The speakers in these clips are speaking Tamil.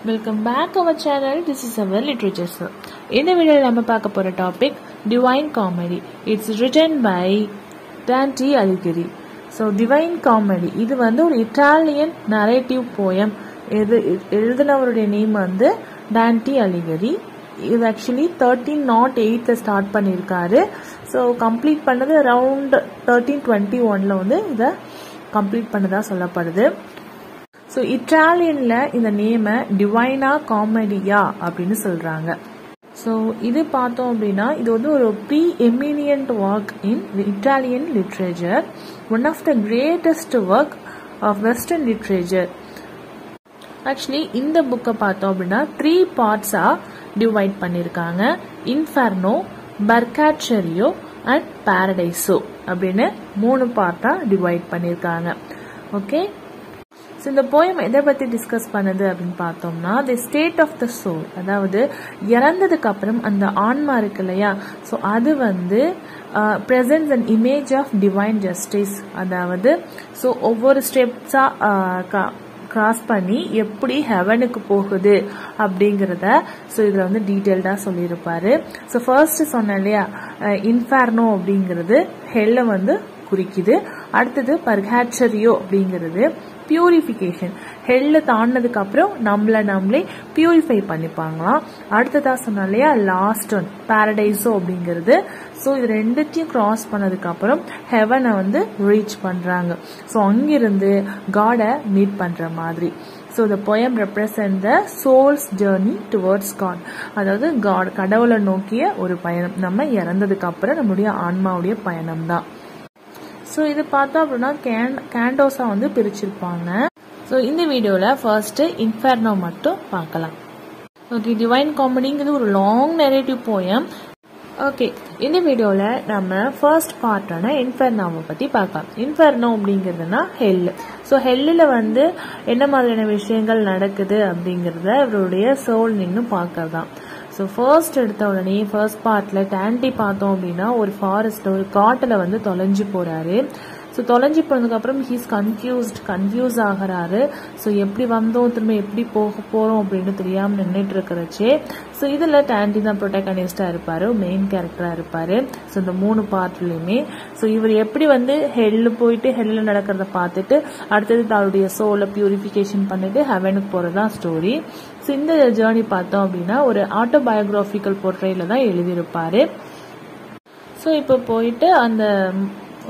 Welcome back to our channel. This is our literature sir. In the video நம்ம பார்க்க போற topic Divine Comedy. It's written by Dante Alighieri. So Divine Comedy இது வந்து ஒரு Italian narrative poem. எழுதினவருடைய நேம் வந்து Dante Alighieri. இது actually 1308ல ஸ்டார்ட் பண்ணிருக்காரு. So கம்ப்ளீட் பண்ணது அரௌண்ட் 1321ல வந்து இத கம்ப்ளீட் பண்ணதா சொல்லப்படுது. ஸோ இட்டாலியன்ல இந்த நேமை டிவைனா காமெடியா அப்படின்னு சொல்றாங்க. ஸோ இது பார்த்தோம் அப்படின்னா இது வந்து ஒரு preeminent work in Italian literature, one of the greatest work of western literature. Actually இந்த புக்கை பார்த்தோம் அப்படின்னா 3 பார்ட்ஸா டிவைட் பண்ணியிருக்காங்க. இன்ஃபர்னோ, பர்காச்சரியோ அண்ட் பாரடைசோ அப்படின்னு 3 பார்ட்டா டிவைட் பண்ணியிருக்காங்க. ஓகே, ஸோ இந்த போயம் எதை பற்றி டிஸ்கஸ் பண்ணுது அப்படின்னு பார்த்தோம்னா the state of the soul, அதாவது இறந்ததுக்கு அப்புறம் அந்த ஆன்மா இருக்கு இல்லையா, ஸோ அது வந்து presents an image of divine justice. அதாவது ஸோ ஒவ்வொரு ஸ்டெப்ஸாக கிராஸ் பண்ணி எப்படி ஹெவனுக்கு போகுது அப்படிங்கிறத ஸோ இதில் வந்து டீட்டெயில்டாக சொல்லியிருப்பாரு. ஸோ ஃபர்ஸ்ட் சொன்னேன் இல்லையா, இன்ஃபர்னோ அப்படிங்கிறது ஹெல்லை வந்து குறிக்குது. அடுத்தது பர்காச்சரியோ அப்படிங்கிறது பியூரிஃபிகேஷன், ஹெல்ல தாண்டினதுக்கு அப்புறம் நம்மளே பியூரிஃபை பண்ணிப்பாங்களாம். அடுத்ததா சொன்னா இல்லையா லாஸ்ட் ஒன் பாரடைஸோ அப்படிங்கிறது, ஸோ இது ரெண்டுத்தையும் கிராஸ் பண்ணதுக்கு அப்புறம் ஹெவனை வந்து ரீச் பண்றாங்க. ஸோ அங்கிருந்து காடை மீட் பண்ற மாதிரி. So the poem represents the soul's journey towards God, அதாவது காட் கடவுளை நோக்கிய ஒரு பயணம், நம்ம இறந்ததுக்கு அப்புறம் நம்மளுடைய ஆன்மாவுடைய பயணம் தான். ஸோ இது பார்த்தோம் அப்படின்னா கேண்டோஸா வந்து பிரிச்சிருப்பாங்க. ஸோ இந்த வீடியோவில் ஃபர்ஸ்ட் இன்ஃபர்னோ மட்டும் பார்க்கலாம். ஓகே, டிவைன் காமெடிங்கிறது ஒரு லாங் நெரேட்டிவ் போயம். ஓகே, இந்த வீடியோவில் நம்ம ஃபர்ஸ்ட் பார்ட்டான இன்ஃபர்னோவை பற்றி பார்க்கலாம். இன்ஃபர்னோ அப்படிங்கிறதுனா ஹெல். ஸோ ஹெல்லில் வந்து என்ன மாதிரியான விஷயங்கள் நடக்குது அப்படிங்கிறத இவருடைய சோல் நின்று பார்க்கறதான். ஸோ ஃபர்ஸ்ட் எடுத்த உடனே ஃபர்ஸ்ட் பார்ட்ல டாண்டி பார்த்தோம் அப்படின்னா ஒரு ஃபாரஸ்ட்ல ஒரு காட்டில் வந்து தொலைஞ்சு போறாரு. ஸோ தொலைஞ்சு போனதுக்கு அப்புறம் ஹீஸ் கன்ஃபியூஸ் ஆகிறாரு. ஸோ எப்படி வந்தோம் திரும்ப எப்படி போக போறோம் அப்படின்னு தெரியாம நின்றுட்டு இருக்கிறச்சே ஸோ இதுல டாண்டி தான் ப்ரொட்டகனிஸ்டா இருப்பாரு, மெயின் கேரக்டரா இருப்பாரு. ஸோ இந்த 3 பார்ட்லயுமே ஸோ இவர் எப்படி வந்து ஹெல்ல போயிட்டு ஹெல்ல நடக்கிறத பார்த்துட்டு அடுத்தது தன்னுடைய சோலை பியூரிஃபிகேஷன் பண்ணிட்டு ஹெவனுக்கு போறதுதான் ஸ்டோரி. ஸோ இந்த ஜேர்னி பார்த்தோம் அப்படின்னா ஒரு ஆட்டோபயோகிராபிக்கல் போர்ட்ரேட்ல தான் எழுதியிருப்பாரு. ஸோ இப்போ போயிட்டு அந்த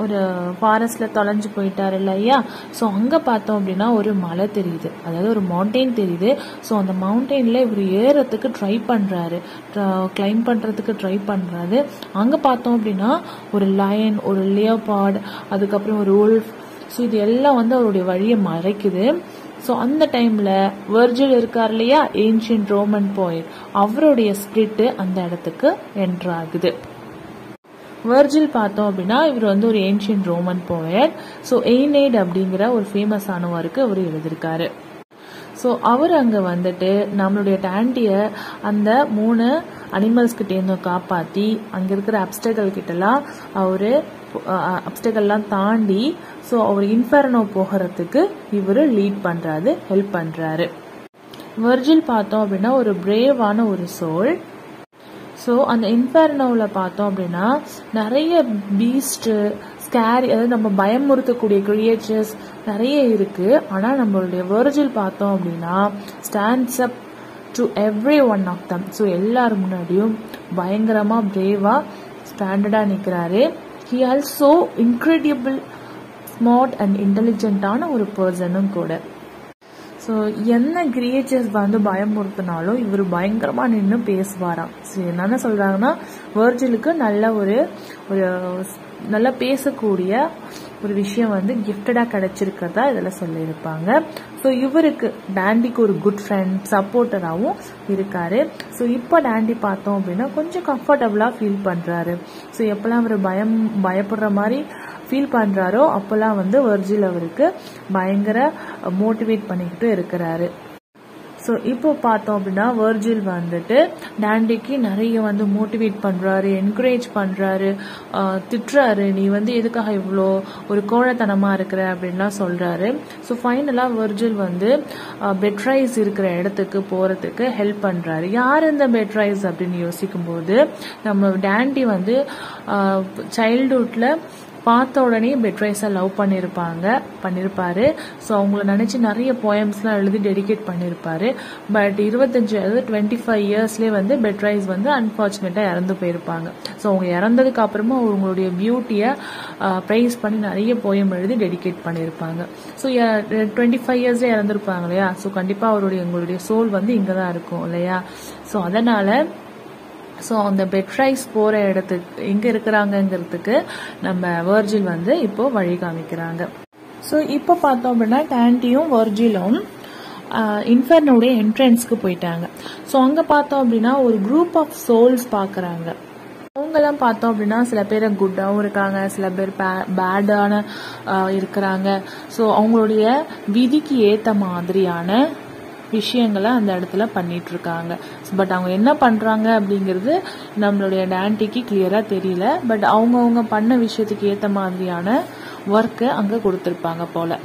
ஒரு ஃபாரஸ்ட்ல தொலைஞ்சு போயிட்டாரு இல்லையா, ஸோ அங்க பார்த்தோம் அப்படின்னா ஒரு மலை தெரியுது, அதாவது ஒரு மவுண்டெயின் தெரியுது. ஸோ அந்த மவுண்டெயின்ல இவர் ஏறத்துக்கு ட்ரை பண்றாரு, கிளைம் பண்றதுக்கு ட்ரை பண்றாரு. அங்க பார்த்தோம் அப்படின்னா ஒரு லயன், ஒரு லியோபார்ட், அதுக்கப்புறம் ஒரு உல்ஃப், ஸோ இது எல்லாம் வந்து அவருடைய வழியை மறைக்குது. ஸோ அந்த டைம்ல வெர்ஜில் இருக்கார் இல்லையா, ஏன்ஷியன்ட் ரோமன் போயட், அவருடைய ஸ்பிரிட் அந்த இடத்துக்கு என்டர் ஆகுது. வெர்ஜில் பார்த்தோம் அப்படின்னா இவர் வந்து ஒரு ஏன்ஷியன்ட் ரோமன் போயட். ஸோ எய்னேட் அப்படிங்கிற ஒரு ஃபேமஸான ஒர்க்கு அவர் எழுதியிருக்காரு. ஸோ அவர் அங்கே வந்துட்டு நம்மளுடைய டாண்டிய அந்த 3 அனிமல்ஸ் கிட்டேருந்து காப்பாற்றி அங்கே இருக்கிற அப்டக்கல் கிட்டலாம் அவரு அப்டக்கல்லாம் தாண்டி ஸோ அவர் இன்ஃபர்னோ போகிறதுக்கு இவர் லீட் பண்றாரு, ஹெல்ப் பண்றாரு. வெர்ஜில் பார்த்தோம் அப்படின்னா ஒரு பிரேவான ஒரு சோல். ஸோ அந்த இன்ஃபர்னோவில் பார்த்தோம் அப்படின்னா நிறைய பீஸ்ட், ஸ்கேரி, அதாவது நம்ம பயமுறுத்தக்கூடிய கிரியேச்சர்ஸ் நிறைய இருக்கு. ஆனால் நம்மளுடைய வெர்ஜில் பார்த்தோம் அப்படின்னா stands up to every one of them. So எல்லாரும் முன்னாடியும் பயங்கரமா பிரேவா ஸ்டாண்டர்டா நிற்கிறாரு. He also incredible smart and இன்டெலிஜென்ட்டான ஒரு பர்சனும் கூட. ஸோ என்ன கிரியேச்சர்ஸ் வந்து பயமுறுத்தினாலும் இவர் பயங்கரமா நின்று பேசுவாராம். ஸோ என்னென்ன சொல்றாங்கன்னா வெர்ஜிலுக்கு நல்ல ஒரு நல்லா பேசக்கூடிய ஒரு விஷயம் வந்து கிஃப்டடா கிடைச்சிருக்கிறதா இதில் சொல்லியிருப்பாங்க. ஸோ இவருக்கு டாண்டிக்கு ஒரு குட் ஃப்ரெண்ட், சப்போர்ட்டராகவும் இருக்காரு. ஸோ இப்போ டாண்டி பார்த்தோம் அப்படின்னா கொஞ்சம் கம்ஃபர்டபுளா ஃபீல் பண்றாரு. ஸோ எப்பெல்லாம் அவர் பயப்படுற மாதிரி ஃபீல் பண்றாரோ அப்பெல்லாம் வந்து வெர்ஜில் அவருக்கு பயங்கர மோட்டிவேட் பண்ணிக்கிட்டு இருக்கிறாரு. ஸோ இப்போ பார்த்தோம் அப்படின்னா வெர்ஜில் வந்துட்டு டாண்டிக்கு நிறைய வந்து மோட்டிவேட் பண்றாரு, என்கரேஜ் பண்றாரு, திட்டுறாரு, நீ வந்து எதுக்காக இவ்வளோ ஒரு கோழத்தனமா இருக்கிற அப்படின்லாம் சொல்றாரு. ஸோ ஃபைனலா வெர்ஜில் வந்து பெட்ரைஸ் இருக்கிற இடத்துக்கு போறதுக்கு ஹெல்ப் பண்றாரு. யார் இந்த பெட்ரைஸ் அப்படின்னு யோசிக்கும் போது நம்ம டாண்டி வந்து சைல்ட்ஹுட்ல பார்த்த உடனே பெட்ரைஸை லவ் பண்ணிருப்பாரு. ஸோ அவங்கள நினைச்சு நிறைய போயம்ஸ்லாம் எழுதி டெடிகேட் பண்ணிருப்பாரு. பட் 25 இயர்ஸ்லேயே வந்து பெட்ரைஸ் வந்து அன்பார்ச்சுனேட்டா இறந்து போயிருப்பாங்க. ஸோ அவங்க இறந்ததுக்கு அப்புறமா அவங்களுடைய பியூட்டியை ப்ரைஸ் பண்ணி நிறைய போயம் எழுதி டெடிகேட் பண்ணியிருப்பாங்க. ஸோ 25 இயர்ஸ்ல இறந்துருப்பாங்க இல்லையா. ஸோ கண்டிப்பா எங்களுடைய சோல் வந்து இங்கதான் இருக்கும் இல்லையா. ஸோ அதனால அந்த பெட்ரைஸ் போற இடத்துக்கு எங்க இருக்கிறாங்கிறதுக்கு நம்ம வெர்ஜில் வந்து இப்போ வழி காமிக்கிறாங்க. ஸோ இப்போ பார்த்தோம் அப்படின்னா டாண்டியும் வெர்ஜிலும் இன்ஃபர்னோடைய என்ட்ரன்ஸ்க்கு போயிட்டாங்க. ஸோ அங்க பார்த்தோம் அப்படின்னா ஒரு குரூப் ஆஃப் சோல்ஸ் பாக்குறாங்க. அவங்கெல்லாம் பார்த்தோம் அப்படின்னா சில பேர் குட்டாவும் இருக்காங்க, சில பேர் பேடான இருக்கிறாங்க. ஸோ அவங்களுடைய விதிக்கு ஏத்த மாதிரியான விஷயங்களை அந்த இடத்துல பண்ணிட்டு இருக்காங்க. பட் அவங்க என்ன பண்றாங்க அப்படிங்கிறது நம்மளுடைய டாண்டிக்கு கிளியரா தெரியல. பட் அவங்க பண்ண விஷயத்துக்கு ஏத்த மாதிரியான ஒர்க்கை அங்க கொடுத்திருப்பாங்க போல.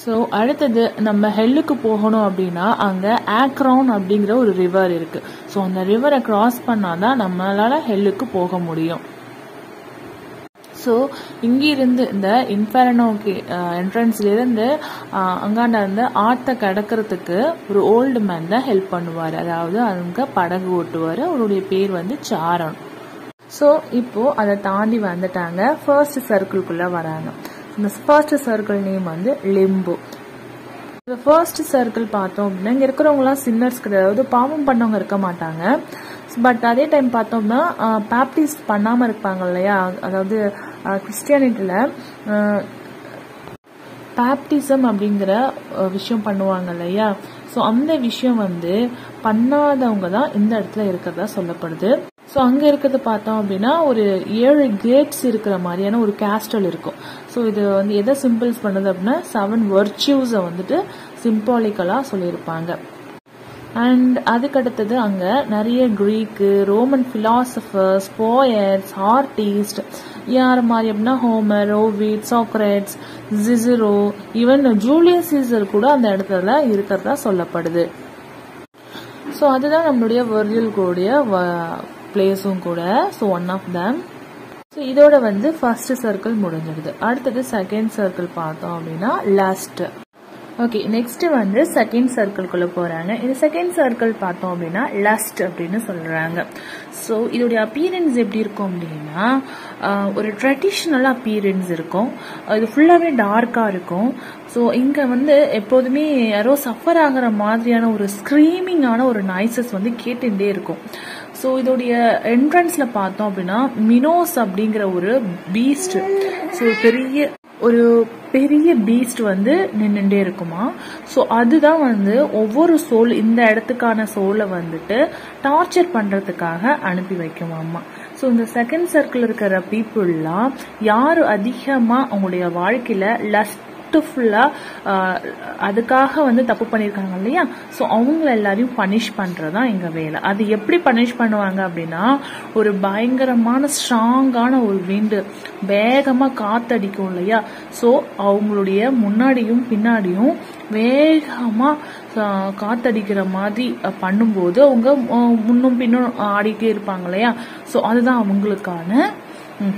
ஸோ அடுத்தது நம்ம ஹெல்லுக்கு போகணும் அப்படின்னா அங்க ஆக்ரான் அப்படிங்கிற ஒரு ரிவர் இருக்கு. ஸோ அந்த ரிவரை கிராஸ் பண்ணாதான் நம்மளால ஹெல்லுக்கு போக முடியும். ஸோ இங்கிருந்து இந்த இன்ஃபெர்னோக்கு என்ட்ரன்ஸ்ல இருந்து அங்காண்ட இருந்து ஆற்றை கடக்கிறதுக்கு ஒரு ஓல்டு மேன் தான் ஹெல்ப் பண்ணுவாரு. அதாவது அங்க படகு ஓட்டுவாரு. அவருடைய பேர் வந்து சாரன். ஸோ இப்போ அதை தாண்டி வந்துட்டாங்க. ஃபர்ஸ்ட் சர்க்கிள்குள்ள வராங்க. இந்த ஃபர்ஸ்ட் சர்க்கிள் நேம் வந்து லிம்பு. இந்த ஃபர்ஸ்ட் சர்க்கிள் பார்த்தோம் அப்படின்னா இங்க இருக்கிறவங்க எல்லாம் சின்னர்ஸ் கிடையாது, பாவம் பண்ணவங்க இருக்க மாட்டாங்க. பட் அதே டைம் பார்த்தோம்னா பேப்டிஸ்ட் பண்ணாம இருப்பாங்க இல்லையா. அதாவது கிறிஸ்டியானிட்டியில பேப்டிசம் அப்படிங்கிற விஷயம் பண்ணுவாங்க இல்லையா. ஸோ அந்த விஷயம் வந்து பண்ணாதவங்க தான் இந்த இடத்துல இருக்கிறதா சொல்லப்படுது. ஸோ அங்க இருக்கிறது பார்த்தோம் அப்படின்னா ஒரு 7 கேட்ஸ் இருக்கிற மாதிரியான ஒரு கேஸ்டல் இருக்கும். ஸோ இது வந்து எதை சிம்பிள்ஸ் பண்ணுது அப்படின்னா 7 வர்ச்சியூஸை வந்துட்டு சிம்பாலிக்கலா சொல்லியிருப்பாங்க. அண்ட் அதுக்கடுத்தது அங்க நிறைய Greek, Roman philosophers, poets, artist யார் மாதிரி அப்படின்னா Homer, Ovid, Socrates, Cicero, even Julius Caesar கூட அந்த இடத்துல இருக்கிறதா சொல்லப்படுது. ஸோ அதுதான் நம்மளுடைய வெர்ஜில் கூடிய பிளேஸும் கூட. So one of them. So இதோட வந்து ஃபர்ஸ்ட் சர்க்கிள் முடிஞ்சிடுது. அடுத்தது செகண்ட் சர்க்கிள் பார்த்தோம் அப்படின்னா லஸ்ட். ஓகே, நெக்ஸ்ட் வந்து செகண்ட் சர்க்கிள்குள்ள போறாங்க. இந்த செகண்ட் சர்க்கிள் பார்த்தோம் அப்படின்னா லஸ்ட் அப்படின்னு சொல்றாங்க. ஸோ இதோடைய அப்பியரன்ஸ் எப்படி இருக்கும் அப்படின்னா ஒரு ட்ரெடிஷ்னல் அப்பியரன்ஸ் இருக்கும். இது ஃபுல்லாவே டார்க்கா இருக்கும். ஸோ இங்க வந்து எப்போதுமே யாரோ சஃபர் ஆகிற மாதிரியான ஒரு ஸ்கிரீமிங்கான ஒரு நாய்ஸஸ் வந்து கேட்டுட்டே இருக்கும். ஸோ இதோடைய என்ட்ரன்ஸ்ல பார்த்தோம் அப்படின்னா மினோஸ் அப்படிங்கிற ஒரு பீஸ்ட், ஸோ பெரிய பீஸ்ட் வந்து நின்றுட்டே இருக்குமா. ஸோ அதுதான் வந்து ஒவ்வொரு சோல் இந்த இடத்துக்கான சோலை வந்துட்டு டார்ச்சர் பண்றதுக்காக அனுப்பி வைக்குமாமா. ஸோ இந்த செகண்ட் சர்க்கிள் இருக்கிற பீப்புள்லாம் யாரு அதிகமா அவங்களுடைய வாழ்க்கையில லஸ்ட்ஃபுல்லா அதுக்காக வந்து தப்பு பண்ணிருக்காங்க இல்லையா. ஸோ அவங்கள எல்லாரையும் பனிஷ் பண்றதுதான் எங்க வேலை. அது எப்படி பனிஷ் பண்ணுவாங்க அப்படின்னா ஒரு பயங்கரமான ஸ்ட்ராங்கான ஒரு விண்டு வேகமா காத்தடிக்கும் இல்லையா. ஸோ அவங்களுடைய முன்னாடியும் பின்னாடியும் வேகமா காத்தடிக்கிற மாதிரி பண்ணும்போது அவங்க முன்னும் பின்னும் ஆடிட்டே இருப்பாங்க இல்லையா. ஸோ அதுதான் அவங்களுக்கான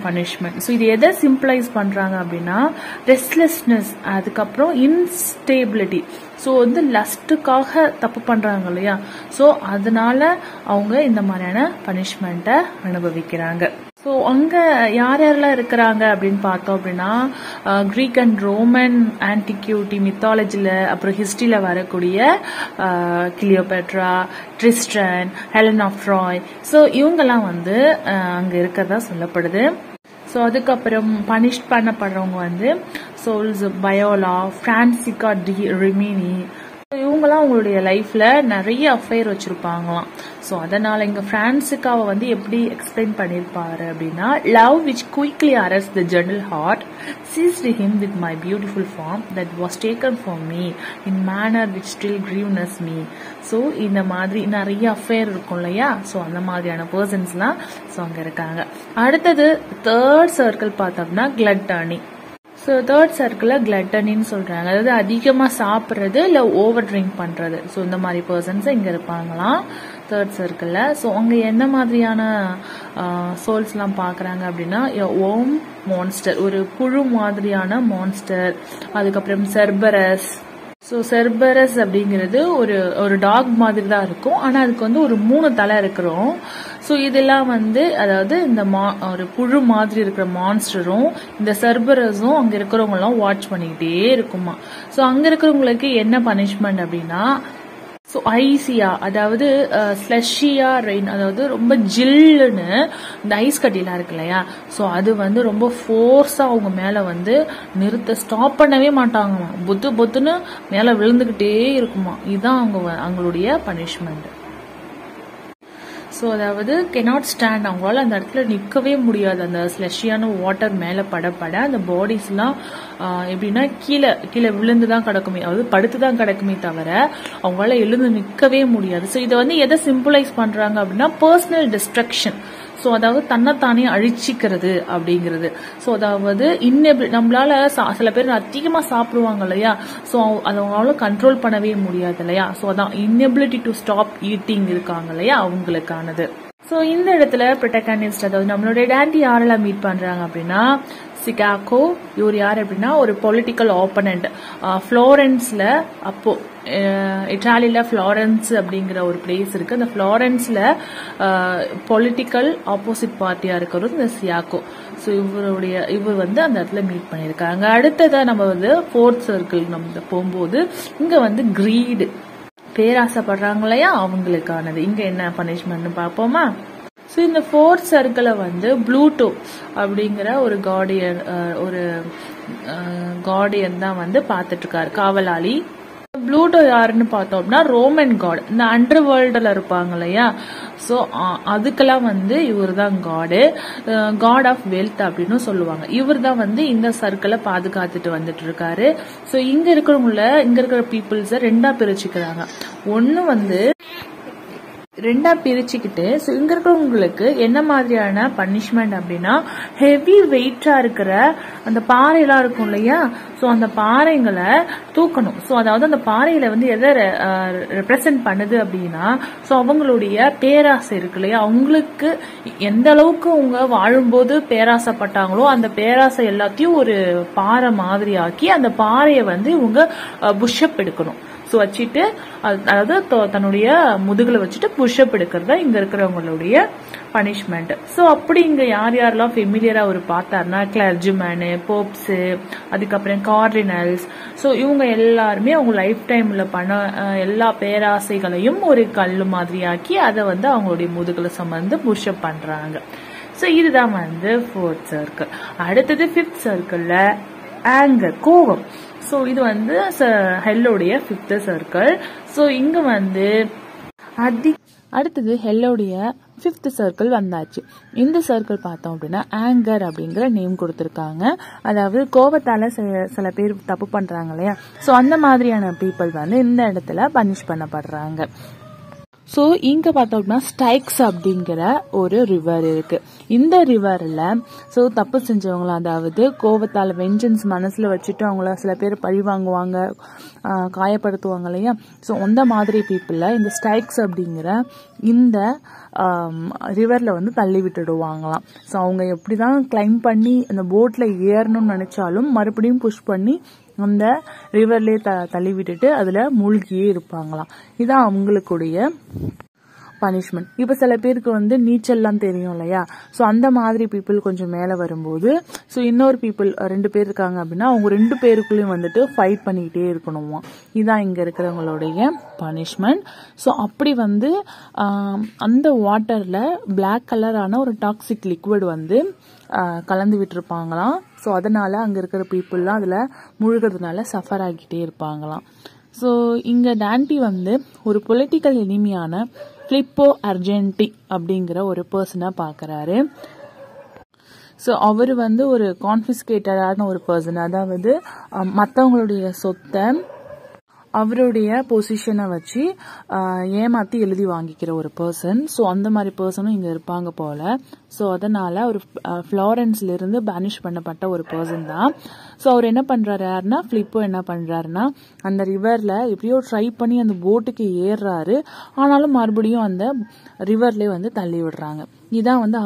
பனிஷ்மெண்ட். ஸோ இது எதை சிம்பிளைஸ் பண்றாங்க அப்படின்னா ரெஸ்ட்லெஸ்னஸ், அதுக்கப்புறம் இன்ஸ்டேபிலிட்டி. ஸோ வந்து லஸ்ட்டுக்காக தப்பு பண்றாங்க இல்லையா. ஸோ அதனால அவங்க இந்த மாதிரியான பனிஷ்மெண்ட்டை அனுபவிக்கிறாங்க. ஸோ அங்க யார் யாரெல்லாம் இருக்கிறாங்க அப்படின்னு பார்த்தோம் அப்படின்னா கிரீக் அண்ட் ரோமன் ஆன்டிக்யூட்டி மித்தாலஜில அப்புறம் ஹிஸ்டரியில வரக்கூடிய Cleopatra, Tristan, Helen of Troy, so இவங்கெல்லாம் வந்து அங்க இருக்கிறதா சொல்லப்படுது. ஸோ அதுக்கப்புறம் பனிஷ் பண்ணப்படுறவங்க வந்து சோல்ஸ் பயோலா, பிரான்சிகா டி ரிமினி, இவங்கலாம் அவங்களுடைய லைஃப்ல நிறைய அஃபேர் வச்சிருப்பாங்களாம். ஸோ அதனால இங்க பிரான்சிஸ்கா வந்து எப்படி எக்ஸ்பிளைன் பண்ணிருப்பாரு அப்படின்னா, love which quickly arrests the general heart seized him with my beautiful form that was taken from me in manner which still grieves me. So இந்த மாதிரி நிறைய அஃபேர் இருக்கும் இல்லையா, ஸோ அந்த மாதிரியான பர்சன்ஸ்லாம் ஸோ அங்க இருக்காங்க. அடுத்தது தேர்ட் சர்க்கிள் பார்த்தோம்னா கிளட்டனி. ஸோ தேர்ட் சர்க்கிளில் கிளட்டனின்னு சொல்றாங்க, அதாவது அதிகமாக சாப்பிட்றது இல்லை ஓவர் ட்ரிங்க் பண்றது. ஸோ இந்த மாதிரி பர்சன்ஸ் இங்க இருப்பாங்களாம் தேர்ட் சர்க்கிளில். ஸோ அங்கே என்ன மாதிரியான சோல்ஸ்லாம் பார்க்குறாங்க அப்படின்னா, ஓம் மான்ஸ்டர், ஒரு புழு மாதிரியான மான்ஸ்டர், அதுக்கப்புறம் செர்பரஸ். ஸோ செர்பரஸ் அப்படிங்கிறது ஒரு டாக் மாதிரி தான் இருக்கும், ஆனால் அதுக்கு வந்து ஒரு 3 தலை இருக்கிறோம். ஸோ இதெல்லாம் வந்து அதாவது இந்த ஒரு புழு மாதிரி இருக்கிற மான்ஸ்டரும் இந்த செர்பரஸும் அங்கே இருக்கிறவங்க எல்லாம் வாட்ச் பண்ணிக்கிட்டே இருக்குமா. ஸோ அங்கே இருக்கிறவங்களுக்கு என்ன பனிஷ்மெண்ட் அப்படின்னா, ஸோ ஐசியா அதாவது ஸ்லஷியா ரெயின், அதாவது ரொம்ப ஜில்லுன்னு இந்த ஐஸ் கட்டிலாம் இருக்கு இல்லையா, ஸோ அது வந்து ரொம்ப ஃபோர்ஸா அவங்க மேல வந்து ஸ்டாப் பண்ணவே மாட்டாங்கம்மா, பொத்துன்னு மேல விழுந்துகிட்டே இருக்குமா. இதுதான் அவங்களுடைய பனிஷ்மெண்ட். ஸோ அதாவது கெனாட் ஸ்டாண்ட், அவங்களால அந்த இடத்துல நிற்கவே முடியாது. அந்த ஸ்லஷியான வாட்டர் மேலே பட அந்த பாடிஸ்லாம் எப்படின்னா கீழே விழுந்து தான் கிடக்குமே, அதாவது படுத்து தான் கிடக்குமே தவிர அவங்களால எழுந்து நிற்கவே முடியாது. ஸோ இதை வந்து எதை சிம்பிளைஸ் பண்றாங்க அப்படின்னா, பர்சனல் டிஸ்ட்ரக்ஷன். ஸோ அதாவது தன்னைத்தானே அழிச்சிக்கிறது அப்படிங்கிறது. ஸோ அதாவது நம்மளால சில பேர் அதிகமா சாப்பிடுவாங்க இல்லையா, ஸோ அவங்களால கண்ட்ரோல் பண்ணவே முடியாது இல்லையா. ஸோ அதான் இன்எபிலிட்டி டு ஸ்டாப் ஈட்டிங் இருக்காங்க இல்லையா, அவங்களுக்கானது. ஸோ இந்த இடத்துல ப்ரொட்டகனிஸ்ட், அதாவது நம்மளுடைய டாண்டி யாரெல்லாம் மீட் பண்றாங்க அப்படின்னா, சிகாகோ. இவர் யார் அப்படின்னா ஒரு பொலிட்டிக்கல் ஆப்பனண்ட். ஃப்ளோரன்ஸ்ல, அப்போ இட்டாலியில ஃப்ளோரன்ஸ் அப்படிங்கிற ஒரு பிளேஸ் இருக்கு, அந்த ஃப்ளோரன்ஸ்ல பொலிட்டிக்கல் ஆப்போசிட் பார்ட்டியா இருக்கிறது இந்த சியாக்கோ. ஸோ இவர் வந்து அந்த இடத்துல மீட் பண்ணியிருக்காங்க. அடுத்ததா நம்ம வந்து ஃபோர்த் சர்க்கிள் நம்ம போகும்போது இங்க வந்து கிரீடு, பேராசைப்படுறாங்க இல்லையா, அவங்களுக்கானது. இங்க என்ன பனிஷ்மெண்ட் பார்ப்போமா. ஸோ இந்த ஃபோர்த் சர்க்கிளை வந்து ப்ளூட்டோ அப்படிங்கிற ஒரு கார்டியன் தான் வந்து பார்த்துட்டு இருக்காரு, காவலாளி. ப்ளூட்டோ யாருன்னு பார்த்தோம்னா ரோமன் காட், இந்த அண்டர் வேர்ல்டுல இருப்பாங்க இல்லையா, ஸோ அதுக்கெல்லாம் வந்து இவர் தான் காட் ஆஃப் வெல்த் அப்படின்னு சொல்லுவாங்க. இவர் தான் வந்து இந்த சர்க்கிளை பாதுகாத்துட்டு வந்துட்டு இருக்காரு. ஸோ இங்க இருக்கிற பீப்புள்ஸை 2ஆ பிரிச்சுக்கிறாங்க. ஒன்னு வந்து 2ஆ பிரிச்சுக்கிட்டு, ஸோ இங்க இருக்கிறவங்களுக்கு என்ன மாதிரியான பனிஷ்மெண்ட் அப்படின்னா, ஹெவி வெயிட்டா இருக்கிற அந்த பாறையெல்லாம் இருக்கும் இல்லையா, ஸோ அந்த பாறைங்களை தூக்கணும். ஸோ அதாவது அந்த பாறையில வந்து எதை ரெப்ரசன்ட் பண்ணுது அப்படின்னா, ஸோ அவங்களுடைய பேராசை இருக்கு இல்லையா, அவங்களுக்கு எந்த அளவுக்கு அவங்க வாழும்போது பேராசைப்பட்டாங்களோ அந்த பேராசை எல்லாத்தையும் ஒரு பாறை மாதிரி ஆக்கி அந்த பாறையை வந்து இவங்க புஷ்அப் எடுக்கணும். ஸோ வச்சுட்டு அதாவது தன்னுடைய முதுகுல வச்சுட்டு புஷ்அப் எடுக்கிறதா இங்க இருக்கிறவங்களுடைய பனிஷ்மெண்ட். ஸோ அப்படி இங்க யாரெல்லாம் ஃபெமிலியரா அவர் பார்த்தாருன்னா, கிளர்ஜிமேனு, போப்ஸு, அதுக்கப்புறம் கார்டினல்ஸ். ஸோ இவங்க எல்லாருமே அவங்க லைஃப் டைம்ல பண்ண எல்லா பேராசைகளையும் ஒரு கல்லு மாதிரி ஆக்கி அதை வந்து அவங்களுடைய முதுகுல சுமந்து புஷ்அப் பண்றாங்க. ஸோ இதுதான் வந்து ஃபோர்த் சர்க்கிள். அடுத்தது ஃபிஃப்த் சர்க்கிள்ல ஆங்கர், கோபம். ஸோ இது வந்து ஹெல்லோடைய 5th சர்க்கிள். ஸோ இங்க வந்து அடுத்தது ஹெல்லோடைய 5th சர்க்கிள் வந்தாச்சு. இந்த சர்க்கிள் பார்த்தோம் அப்படின்னா ஆங்கர் அப்படிங்கிற நேம் கொடுத்துருக்காங்க. அதாவது கோபத்தால சில பேர் தப்பு பண்றாங்க இல்லையா, ஸோ அந்த மாதிரியான பீப்புள் வந்து இந்த இடத்துல பனிஷ் பண்ணப்படுறாங்க. ஸோ இங்க பார்த்தோம்னா ஸ்டைக்ஸ் அப்படிங்கிற ஒரு ரிவர் இருக்கு. இந்த ரிவர்ல ஸோ தப்பு செஞ்சவங்கள, அதாவது கோபத்தால வெஞ்சன்ஸ் மனசுல வச்சுட்டு அவங்கள சில பேர் பழி வாங்குவாங்க, காயப்படுத்துவாங்க இல்லையா, ஸோ அந்த மாதிரி பீப்புள இந்த ஸ்டைக்ஸ் அப்படிங்கிற இந்த ரிவர்ல வந்து தள்ளி விட்டுடுவாங்களாம். ஸோ அவங்க எப்படிதான் கிளைம் பண்ணி அந்த போட்ல ஏறணும்னு நினைச்சாலும் மறுபடியும் புஷ் பண்ணி அந்த ரிவர்லயே தள்ளி விட்டுட்டு அதுல மூழ்கியே இருப்பாங்களாம். இதான் அவங்களுக்குடைய பனிஷ்மெண்ட். இப்ப சில பேருக்கு வந்து நீச்சல்லாம் தெரியும் இல்லையா, சோ அந்த மாதிரி பீப்புள் கொஞ்சம் மேல வரும்போது சோ இன்னொரு பீப்புள் 2 பேர் இருக்காங்க அப்படின்னா அவங்க 2 பேருக்குள்ளயும் வந்துட்டு ஃபைட் பண்ணிக்கிட்டே இருக்கணுமா. இதான் இங்க இருக்கிறவங்களுடைய பனிஷ்மெண்ட். சோ அப்படி வந்து அந்த வாட்டர்ல பிளாக் கலரான ஒரு டாக்ஸிக் லிக்விட் வந்து கலந்து விட்டுருப்பாங்களாம். ஸோ அதனால அங்க இருக்கிற பீப்புள்லாம் அதுல முழுகிறதுனால சஃபர் ஆகிட்டே இருப்பாங்களாம். ஸோ இங்கே டான்டி வந்து ஒரு பொலிட்டிக்கல் எனிமியான பிலிப்போ அர்ஜென்டி அப்படிங்கிற ஒரு பர்சனாக பார்க்குறாரு. ஸோ அவர் வந்து ஒரு கான்ஃபிஸ்கேட்டடான ஒரு பர்சன், அதாவது மற்றவங்களுடைய சொத்தை அவருடைய பொசிஷனை வச்சு ஏமாற்றி எழுதி வாங்கிக்கிற ஒரு பர்சன். ஸோ அந்த மாதிரி பர்சனும் இங்கே இருப்பாங்க போல. ஸோ அதனால ஒரு ஃப்ளாரன்ஸ்லேருந்து பேனிஷ் பண்ணப்பட்ட ஒரு பர்சன் தான். ஸோ அவர் என்ன பண்ணுறாரு யாருன்னா, பிலிப்போ என்ன பண்ணுறாருன்னா, அந்த ரிவரில் எப்படியோ ட்ரை பண்ணி அந்த போட்டுக்கு ஏறுறாரு. ஆனாலும் மறுபடியும் அந்த ரிவர்லேயே வந்து தள்ளி விடுறாங்க. இதுதான் வந்து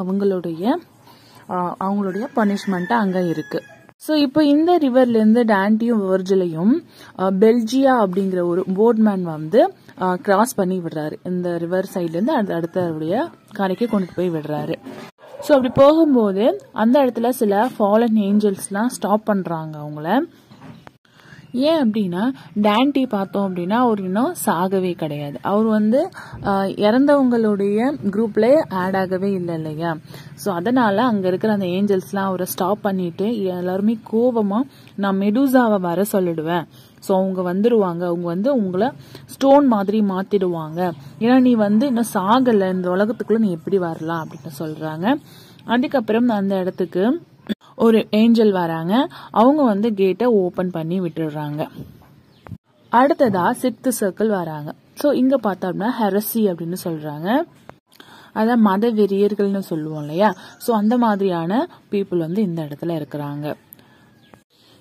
அவங்களுடைய பனிஷ்மெண்ட்டாக அங்கே இருக்குது. ஸோ இப்போ இந்த ரிவர்லேருந்து டான்டியும் வெர்ஜிலையும் பெல்ஜியா அப்படிங்கிற ஒரு போட்மேன் வந்து கிராஸ் பண்ணி விடுறாரு. இந்த ரிவர் சைட்லேருந்து அடுத்த கரைக்கு கொண்டு போய் விடுறாரு. ஸோ அப்படி போகும்போது அந்த இடத்துல சில ஃபாலன் ஏஞ்சல்ஸ்லாம் ஸ்டாப் பண்ணுறாங்க அவங்கள. ஏன் அப்படின்னா, டான்டி பார்த்தோம் அப்படின்னா அவர் இன்னும் சாகவே கிடையாது. அவர் வந்து இறந்தவங்களுடைய குரூப்ல ஆட் ஆகவே இல்லை இல்லையா. ஸோ அதனால அங்க இருக்கிற அந்த ஏஞ்சல்ஸ்லாம் அவரை ஸ்டாப் பண்ணிட்டு எல்லாருமே கோபமா, நான் மெடூசாவை வர சொல்லிடுவேன், ஸோ அவங்க வந்துடுவாங்க, அவங்க வந்து உங்களை ஸ்டோன் மாதிரி மாத்திடுவாங்க, ஏன்னா நீ வந்து இன்னும் சாகலை, இந்த உலகத்துக்குள்ள நீ எப்படி வரலாம் அப்படின்னு சொல்றாங்க. அதுக்கப்புறம் அந்த இடத்துக்கு ஒரு ஏஞ்சல் வராங்க. அவங்க வந்து கேட்டை ஓபன் பண்ணி விட்டுடுறாங்க. அடுத்ததா 6th சர்க்கிள் வராங்க. ஸோ இங்க பார்த்தோம்னா ஹெரசி அப்படின்னு சொல்றாங்க, அதான் மத வெறியர்கள்னு சொல்லுவோம் இல்லையா. ஸோ அந்த மாதிரியான பீப்புள் வந்து இந்த இடத்துல இருக்கிறாங்க.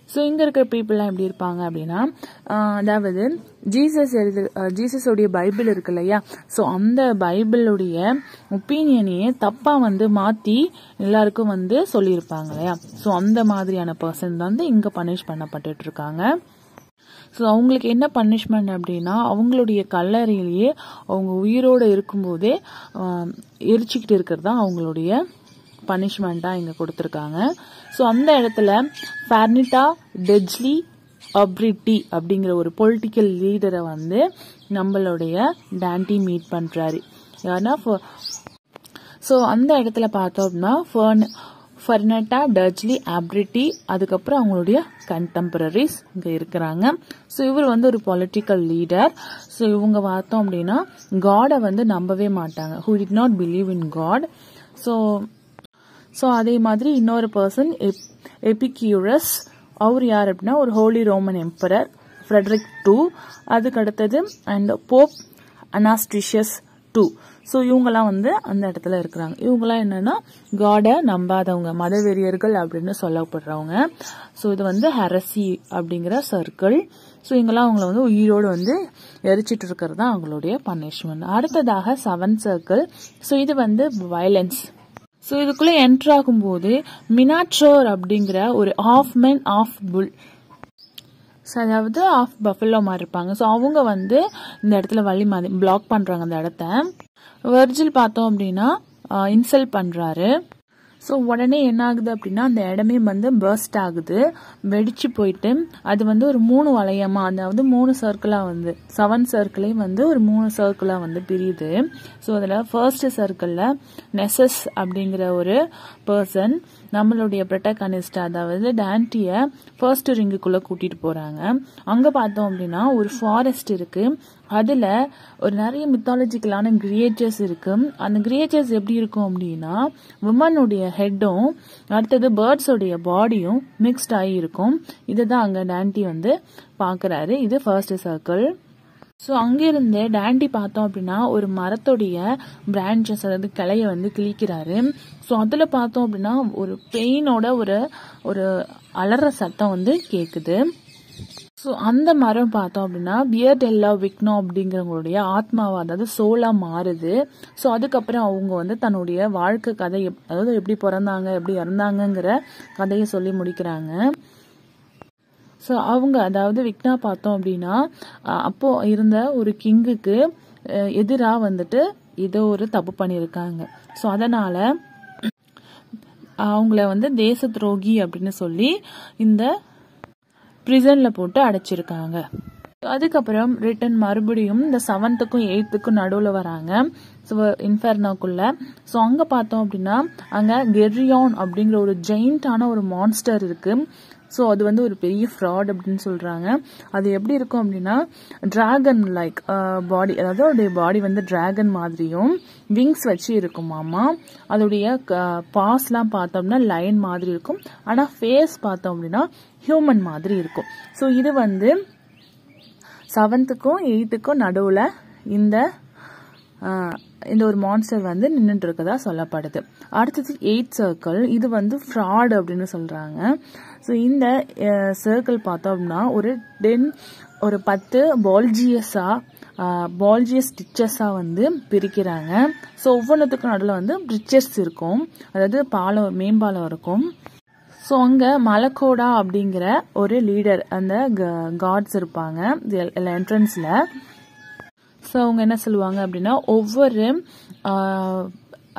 ஸோ இங்க இருக்கிற பீப்புள்லாம் எப்படி இருப்பாங்க அப்படின்னா, அதாவது ஜீசஸோடைய பைபிள் இருக்கு இல்லையா. ஸோ அந்த பைபிளுடைய ஒப்பீனியனையே தப்பா வந்து மாத்தி எல்லாருக்கும் வந்து சொல்லியிருப்பாங்க இல்லையா. ஸோ அந்த மாதிரியான பர்சன் வந்து இங்க பனிஷ் பண்ணப்பட்டு இருக்காங்க. ஸோ அவங்களுக்கு என்ன பனிஷ்மெண்ட் அப்படின்னா, அவங்களுடைய கல்லறையிலேயே அவங்க உயிரோடு இருக்கும்போதே எரிச்சுக்கிட்டு இருக்கிறது தான் அவங்களுடைய பனிஷ்மெண்டா இங்க கொடுத்துருக்காங்க. ஸோ அந்த இடத்துல ஃபர்னிட்டா டெஜ்லி அப்ரிட்டி அப்படிங்கிற ஒரு பொலிட்டிக்கல் லீடரை வந்து நம்மளுடைய டான்டி மீட் பண்றாரு. யாருன்னா, ஸோ அந்த இடத்துல பார்த்தோம்னா ஃபர்னட்டா டெஜ்லி அப்ரிட்டி, அதுக்கப்புறம் அவங்களுடைய கண்டெம்பரரிஸ் இங்க இருக்கிறாங்க. ஸோ இவர் வந்து ஒரு பொலிட்டிக்கல் லீடர். ஸோ இவங்க பார்த்தோம் அப்படின்னா காடை வந்து நம்பவே மாட்டாங்க, who did not believe in God. So அதே மாதிரி இன்னொரு பர்சன் எபிக்யூரஸ், அவர் யார் அப்படின்னா ஒரு holy Roman emperor Frederick II, அதுக்கு அடுத்தது and Pope Anastasius II. So இவங்கெல்லாம் வந்து அந்த இடத்துல இருக்கிறாங்க. இவங்கெல்லாம் என்னன்னா காடை நம்பாதவங்க, மதவெறியர்கள் அப்படின்னு சொல்லப்படுறவங்க. ஸோ இது வந்து ஹெரசி அப்படிங்கிற சர்க்கிள். ஸோ இவங்கெல்லாம் அவங்கள வந்து உயிரோடு வந்து எரிச்சிட்டு இருக்கிறது தான் அவங்களுடைய பனிஷ்மெண்ட். அடுத்ததாக 7th சர்க்கிள். ஸோ இது வந்து வயலன்ஸ். ஸோ இதுக்குள்ள என்ட்ரு ஆகும்போது மினாட்ரோர் அப்படிங்கிற ஒரு ஹாஃப் மேன் ஆஃப் புல், அதாவது ஆஃப் பஃபலோ மாதிரி இருப்பாங்க. ஸோ அவங்க வந்து இந்த இடத்துல வழி மாதிரி பிளாக் பண்றாங்க அந்த இடத்த. வெர்ஜில் பார்த்தோம் அப்படின்னா இன்சல்ட் பண்றாரு. ஸோ உடனே என்ன ஆகுது அப்படின்னா அந்த இடமே வந்து பர்ஸ்ட் ஆகுது, வெடிச்சு போயிட்டு அது வந்து ஒரு 3 வளையமா, அதாவது 3 சர்க்கிளா வந்து 7 சர்க்கிளே வந்து ஒரு 3 சர்க்கிளா வந்து பிரியுது. ஸோ அதில் ஃபர்ஸ்ட் சர்க்கிளில் நெசஸ் அப்படிங்கிற ஒரு பர்சன் நம்மளுடைய ப்ரொட்டகனிஸ்ட், அதாவது டான்டிய ஃபர்ஸ்ட் ரிங்குக்குள்ள கூட்டிட்டு போறாங்க. அங்க பார்த்தோம் அப்படின்னா ஒரு ஃபாரஸ்ட் இருக்கு, அதுல ஒரு நிறைய மித்தாலஜிக்கலான கிரியேச்சர்ஸ் இருக்கு. அந்த கிரியேச்சர்ஸ் எப்படி இருக்கும் அப்படின்னா உமனுடைய ஹெட்டும் அடுத்தது பேர்ட்ஸோடைய பாடியும் மிக்ஸ்ட் ஆகி இருக்கும். இதுதான் அங்க டான்டி வந்து பாக்குறாரு. இது ஃபர்ஸ்ட் சர்க்கிள். ஸோ அங்கிருந்து டான்டி பார்த்தோம் அப்படின்னா ஒரு மரத்துடைய பிரான்ச்சஸ், அதாவது கிளைய வந்து கிழிக்கிறாரு. ஸோ அதுல பார்த்தோம் அப்படின்னா ஒரு பெயினோட ஒரு அலற சத்தம் வந்து கேக்குது. ஸோ அந்த மரம் பார்த்தோம் அப்படின்னா பியர்டெல்லா விக்னோ அப்படிங்கிறவங்களுடைய ஆத்மாவா, அதாவது சோலா மாறுது. ஸோ அதுக்கப்புறம் அவங்க வந்து தன்னுடைய வாழ்க்கை கதை, அதாவது எப்படி பிறந்தாங்க எப்படி இறந்தாங்கிற கதையை சொல்லி முடிக்கிறாங்க. ஸோ அவங்க, அதாவது விக்னா பார்த்தோம் அப்படின்னா அப்போ இருந்த ஒரு கிங்குக்கு எதிராக வந்துட்டு ஏதோ ஒரு தப்பு பண்ணியிருக்காங்க. ஸோ அதனால அவங்கள வந்து தேச துரோகி அப்படின்னு சொல்லி இந்த பிரிசன்ல போட்டு அடைச்சிருக்காங்க. அதுக்கப்புறம் ரிட்டன் மறுபடியும் இந்த 7th-க்கும் 8th-க்கும் நடுவில் வராங்க இன்ஃபெர்னோக்குள்ள. ஸோ அங்க பார்த்தோம் அப்படின்னா அங்க கெர்ரியான் அப்படிங்கிற ஒரு ஜெயிண்டான ஒரு மான்ஸ்டர் இருக்கு. ஸோ அது வந்து ஒரு பெரிய ஃப்ராட் அப்படின்னு சொல்றாங்க. அது எப்படி இருக்கும் அப்படின்னா டிராகன் லைக் பாடி, அதாவது அதோடைய பாடி வந்து டிராகன் மாதிரியும் விங்ஸ் வச்சு இருக்குமாமா. அதோடைய பாஸ்லாம் பார்த்தோம்னா லைன் மாதிரி இருக்கும், ஆனா ஃபேஸ் பார்த்தோம் அப்படின்னா ஹியூமன் மாதிரி இருக்கும். ஸோ இது வந்து 7th-க்கும் 8th-க்கும் நடுவுல இந்த ஒரு மான்ஸ்டர் வந்து நின்றுட்டு இருக்கதா சொல்லப்படுது. அடுத்தது 8th சர்க்கிள், இது வந்து ஃப்ராட் அப்படின்னு சொல்றாங்க. ஸோ இந்த சர்க்கிள் பார்த்தோம் அப்படின்னா ஒரு 10 பால்ஜியஸ் ஸ்டிச்சஸா வந்து பிரிக்கிறாங்க. ஸோ ஒவ்வொன்றுத்துக்கும் நடுவில் வந்து பிரிட்ஜஸ் இருக்கும், அதாவது மேம்பாலம் இருக்கும். ஸோ அங்க மலக்கோடா அப்படிங்கிற ஒரு லீடர், அந்த காட்ஸ் இருப்பாங்க என்ட்ரன்ஸ்ல. ஸோ அவங்க என்ன சொல்லுவாங்க அப்படின்னா ஒவ்வொரு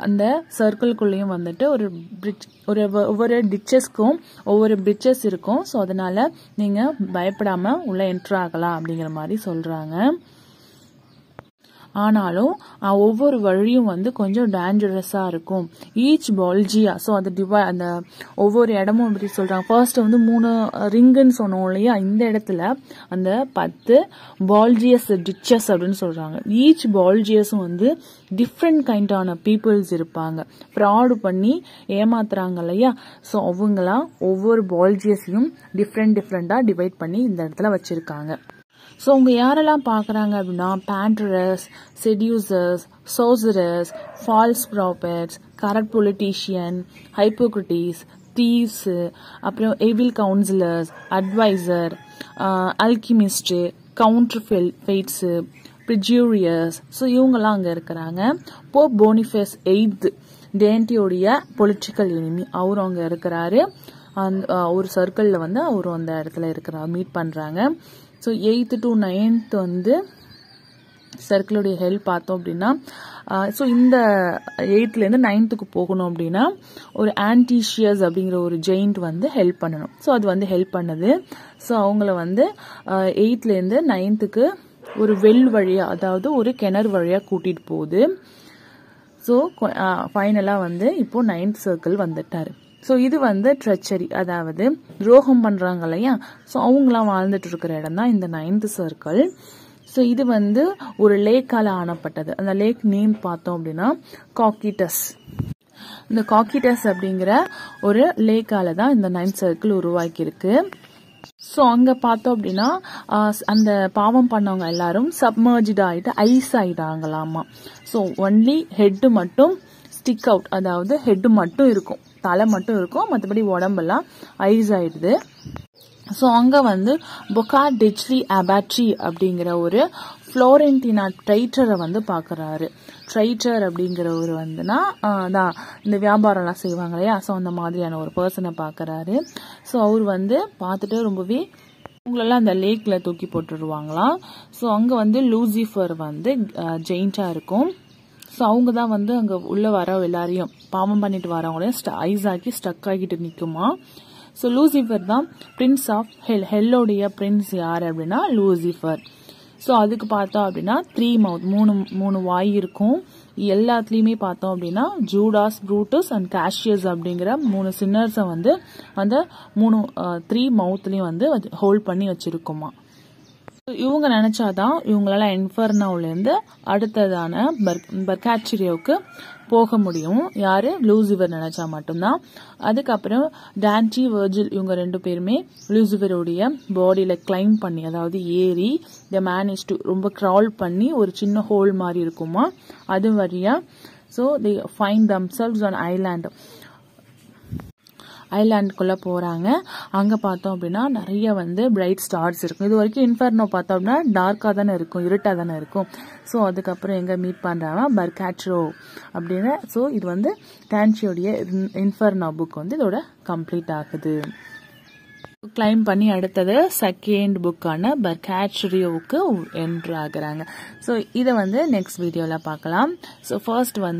அந்த சர்க்கிள்குள்ளேயும் வந்துட்டு ஒவ்வொரு டிச்சஸ்க்கும் ஒவ்வொரு பிரிட்ஜஸ் இருக்கும். ஸோ அதனால நீங்க பயப்படாம உள்ள என்ட்ரு ஆகலாம் அப்படிங்கிற மாதிரி சொல்றாங்க. ஆனாலும் ஒவ்வொரு வழியும் வந்து கொஞ்சம் டேஞ்சரஸா இருக்கும். ஈச் பால்ஜியா, ஸோ அது அந்த ஒவ்வொரு இடமும் அப்படி சொல்றாங்க. ஃபர்ஸ்ட் வந்து 3 ரிங்குன்னு சொன்னோம் இல்லையா, இந்த இடத்துல அந்த 10 பால்ஜியஸ் டிச்சஸ் அப்படின்னு சொல்றாங்க. ஈச் பால்ஜியஸும் வந்து டிஃப்ரெண்ட் கைண்டான பீப்புள்ஸ் இருப்பாங்க, ஃப்ராடு பண்ணி ஏமாத்துறாங்க இல்லையா. ஸோ அவங்களாம் ஒவ்வொரு பால்ஜியஸையும் டிஃப்ரெண்டா டிவைட் பண்ணி இந்த இடத்துல வச்சிருக்காங்க. ஸோ அவங்க யாரெல்லாம் பார்க்குறாங்க அப்படின்னா panders, seducers, sorcerers, false prophets, corrupt politician, hypocrites, thieves, அப்புறம் evil counsellors, adviser, alchemist, counterfeiters, perjurers. So இவங்கெல்லாம் அங்கே இருக்கிறாங்க. போப் போனிஃபேஸ் 8th டேன்டியோடைய பொலிட்டிக்கல் எனிமி, அவரும் அங்கே இருக்கிறாரு. ஒரு சர்க்கிளில் வந்து அவரும் அந்த இடத்துல இருக்கிறார், மீட் பண்ணுறாங்க. ஸோ 8th to 9th வந்து சர்க்கிளுடைய ஹெல்ப் பார்த்தோம் அப்படின்னா, ஸோ இந்த 8th-லேருந்து 9th-க்கு போகணும் அப்படின்னா ஒரு ஆன்டிஷியஸ் அப்படிங்கிற ஒரு ஜெயிண்ட் வந்து ஹெல்ப் பண்ணணும். ஸோ அது வந்து ஹெல்ப் பண்ணுது. ஸோ அவங்கள வந்து 8th-லேருந்து 9th-க்கு ஒரு வழியா, அதாவது ஒரு கிணறு வழியா கூட்டிட்டு போகுது. ஸோ ஃபைனலாக வந்து இப்போ 9th சர்க்கிள் வந்துட்டாரு. ஸோ இது வந்து ட்ரெச்சரி, அதாவது துரோகம் பண்றாங்க இல்லையா. ஸோ அவங்களாம் வாழ்ந்துட்டு இருக்கிற இடம் தான் இந்த 9th சர்க்கிள். ஸோ இது வந்து ஒரு லேக்கால ஆனப்பட்டது. அந்த லேக் நேம் பார்த்தோம் அப்படின்னா காக்கிட்டஸ். இந்த காக்கிட்டஸ் அப்படிங்கிற ஒரு லேக்கால தான் இந்த 9th சர்க்கிள் உருவாக்கி இருக்கு. ஸோ அங்க பார்த்தோம் அப்படின்னா அந்த பாவம் பண்ணவங்க எல்லாரும் சப்மர்ஜ்ட் ஆயிட்டு ஐஸ் ஆயிட்டாங்களாமா. ஸோ ஒன்லி ஹெட் மட்டும் ஸ்டிக் அவுட், அதாவது ஹெட் மட்டும் இருக்கும், தலை மட்டும் இருக்கும், மற்றபடி உடம்பெல்லாம் ஐஸ் ஆயிடுது. ஸோ அங்க வந்து பொக்கா டிச்லி அபாட்ரி அப்படிங்கிற ஒரு புளோரென்டினா ட்ரைட்டரை வந்து பாக்குறாரு. ட்ரைட்டர் அப்படிங்கிறவர் வந்துன்னா தான் இந்த வியாபாரம்லாம் செய்வாங்க இல்லையா. ஸோ அந்த மாதிரியான ஒரு பர்சனை பாக்குறாரு. ஸோ அவர் வந்து பார்த்துட்டு ரொம்பவே உங்களெல்லாம் அந்த லேக்ல தூக்கி போட்டுருவாங்களாம். ஸோ அங்க வந்து லூசிஃபர் வந்து ஜெயிண்டா இருக்கும். ஸோ அவங்க தான் வந்து அங்க உள்ள வர எல்லாரையும் பாவம் பண்ணிட்டு வரவங்களையும் ஐஸ் ஆக்கி ஸ்டக் ஆகிட்டு நிக்குமா. ஸோ லூசிஃபர் தான் பிரின்ஸ் ஆஃப் ஹெல்லோடைய பிரின்ஸ் யாரு அப்படின்னா லூசிஃபர். ஸோ அதுக்கு பார்த்தோம் அப்படின்னா 3 மவுத், 3 வாய் இருக்கும். எல்லாத்துலயுமே பார்த்தோம் அப்படின்னா ஜூடாஸ், ப்ரூட்டஸ் அண்ட் காஷியஸ் அப்படிங்கிற 3 சின்னர்ஸை வந்து அந்த 3 மவுத்லயும் வந்து ஹோல்ட் பண்ணி வச்சிருக்குமா. இவங்க நினைச்சாதான் இவங்களால இன்ஃபர்னோல இருந்து அடுத்ததான பர்காச்சிரியோவுக்கு போக முடியும். யாரு? லூசிஃபர் நினைச்சா மட்டும்தான். அதுக்கப்புறம் டான்டி, வெர்ஜில் இவங்க 2 பேருமே லூசிஃபருடைய பாடியில கிளைம் பண்ணி, அதாவது ஏறி த மேனேஜ் டு ரொம்ப கிரால் பண்ணி ஒரு சின்ன ஹோல் மாதிரி இருக்குமா, அது வழியா ஸோ தே ஃபைண்ட் தம்செல்வ்ஸ் ஆன் ஐலாண்டுக்குள்ள போறாங்க. அங்க பார்த்தோம் அப்படின்னா நிறைய வந்து பிரைட் ஸ்டார்ஸ் இருக்கும். இது வரைக்கும் இன்ஃபர்னோ பார்த்தோம் அப்படின்னா டார்க்கா தானே இருக்கும், இருட்டா தானே இருக்கும். ஸோ அதுக்கப்புறம் எங்க மீட் பண்றாங்க பர்காட்ரோ அப்படின்னு. ஸோ இது வந்து டான்சியோடைய இன்ஃபர்னோ புக் வந்து இதோட கம்ப்ளீட் ஆகுது. கிளைம் பண்ணி அடுத்தது செகண்ட் புக்கான பர்காட்ரியோவுக்கு என்ட்ரு ஆகுறாங்க. ஸோ இதை வந்து நெக்ஸ்ட் வீடியோல பார்க்கலாம். ஸோ ஃபர்ஸ்ட் வந்து